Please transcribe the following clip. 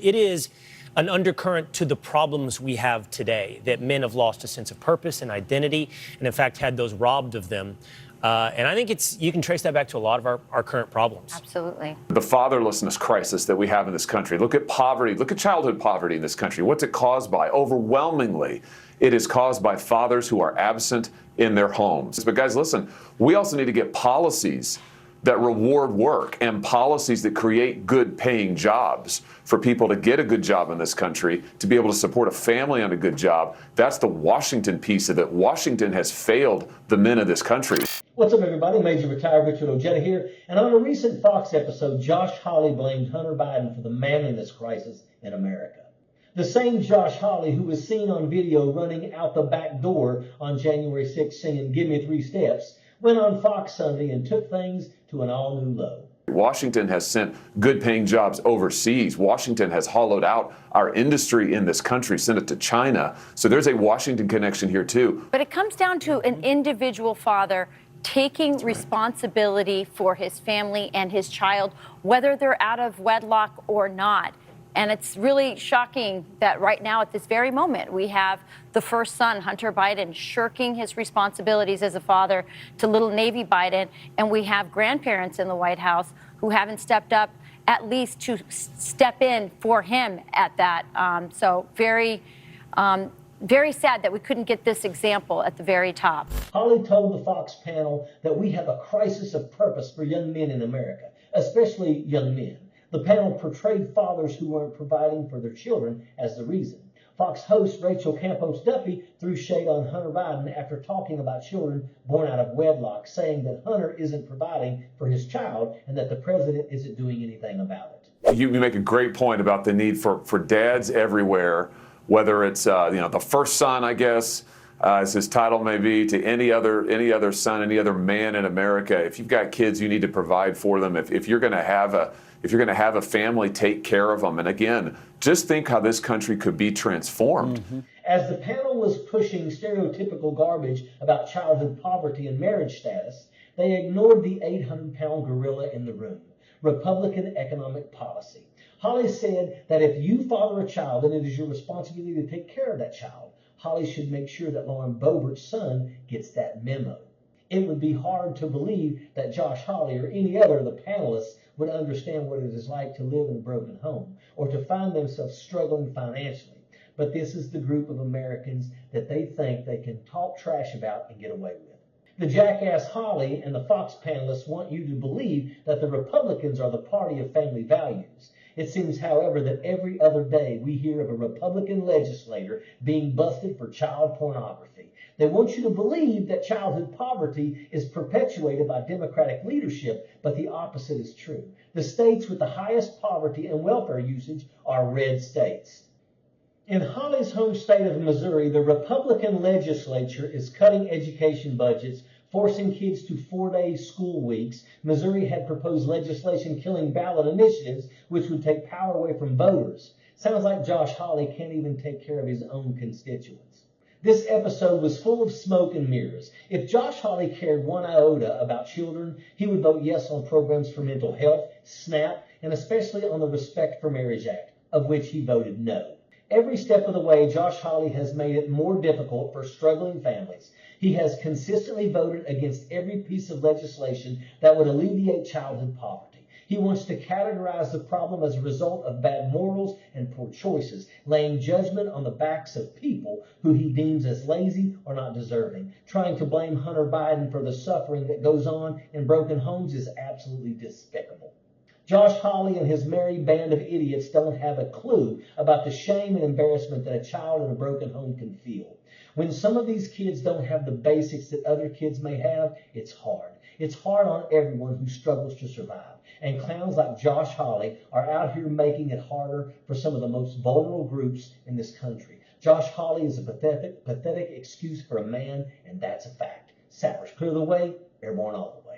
It is an undercurrent to the problems we have today, that men have lost a sense of purpose and identity, and in fact had those robbed of them. And I think you can trace that back to a lot of our current problems. Absolutely. The fatherlessness crisis that we have in this country. Look at poverty. Look at childhood poverty in this country. What's it caused by? Overwhelmingly, it is caused by fathers who are absent in their homes. But guys, listen, we also need to get policies that reward work and policies that create good paying jobs for people to get a good job in this country, to be able to support a family on a good job. That's the Washington piece of it. Washington has failed the men of this country. What's up, everybody? Major Retired Richard Ojeda here. And on a recent Fox episode, Josh Hawley blamed Hunter Biden for the manliness crisis in America. The same Josh Hawley who was seen on video running out the back door on January 6th singing "Give Me 3 Steps" went on Fox Sunday and took things to an all-new low. Washington has sent good-paying jobs overseas. Washington has hollowed out our industry in this country, sent it to China. So there's a Washington connection here, too. But it comes down to an individual father taking responsibility for his family and his child, whether they're out of wedlock or not. And it's really shocking that right now, at this very moment, we have the first son, Hunter Biden, shirking his responsibilities as a father to little Navy Biden. And we have grandparents in the White House who haven't stepped up, at least to step in for him at that. So very sad that we couldn't get this example at the very top. Hawley told the Fox panel that we have a crisis of purpose for young men in America, especially young men. The panel portrayed fathers who weren't providing for their children as the reason. Fox host Rachel Campos-Duffy threw shade on Hunter Biden after talking about children born out of wedlock, saying that Hunter isn't providing for his child and that the president isn't doing anything about it. You make a great point about the need for dads everywhere, whether it's the first son, I guess, as his title may be, to any other son, any other man in America. If you've got kids, you need to provide for them. If you're going to have a family, take care of them. And again, just think how this country could be transformed. Mm-hmm. As the panel was pushing stereotypical garbage about childhood poverty and marriage status, they ignored the 800-pound gorilla in the room: Republican economic policy. Hawley said that if you father a child, then it is your responsibility to take care of that child. Hawley should make sure that Lauren Boebert's son gets that memo. It would be hard to believe that Josh Hawley or any other of the panelists would understand what it is like to live in a broken home or to find themselves struggling financially. But this is the group of Americans that they think they can talk trash about and get away with. The jackass Hawley and the Fox panelists want you to believe that the Republicans are the party of family values. It seems, however, that every other day we hear of a Republican legislator being busted for child pornography. They want you to believe that childhood poverty is perpetuated by Democratic leadership, but the opposite is true. The states with the highest poverty and welfare usage are red states. In Hawley's home state of Missouri, the Republican legislature is cutting education budgets, forcing kids to 4-day school weeks. Missouri had proposed legislation killing ballot initiatives, which would take power away from voters. Sounds like Josh Hawley can't even take care of his own constituents. This episode was full of smoke and mirrors. If Josh Hawley cared one iota about children, he would vote yes on programs for mental health, SNAP, and especially on the Respect for Marriage Act, of which he voted no. Every step of the way, Josh Hawley has made it more difficult for struggling families. He has consistently voted against every piece of legislation that would alleviate childhood poverty. He wants to categorize the problem as a result of bad morals and poor choices, laying judgment on the backs of people who he deems as lazy or not deserving. Trying to blame Hunter Biden for the suffering that goes on in broken homes is absolutely despicable. Josh Hawley and his merry band of idiots don't have a clue about the shame and embarrassment that a child in a broken home can feel. When some of these kids don't have the basics that other kids may have, it's hard. It's hard on everyone who struggles to survive. And clowns like Josh Hawley are out here making it harder for some of the most vulnerable groups in this country. Josh Hawley is a pathetic excuse for a man, and that's a fact. Sappers, clear the way. Airborne all the way.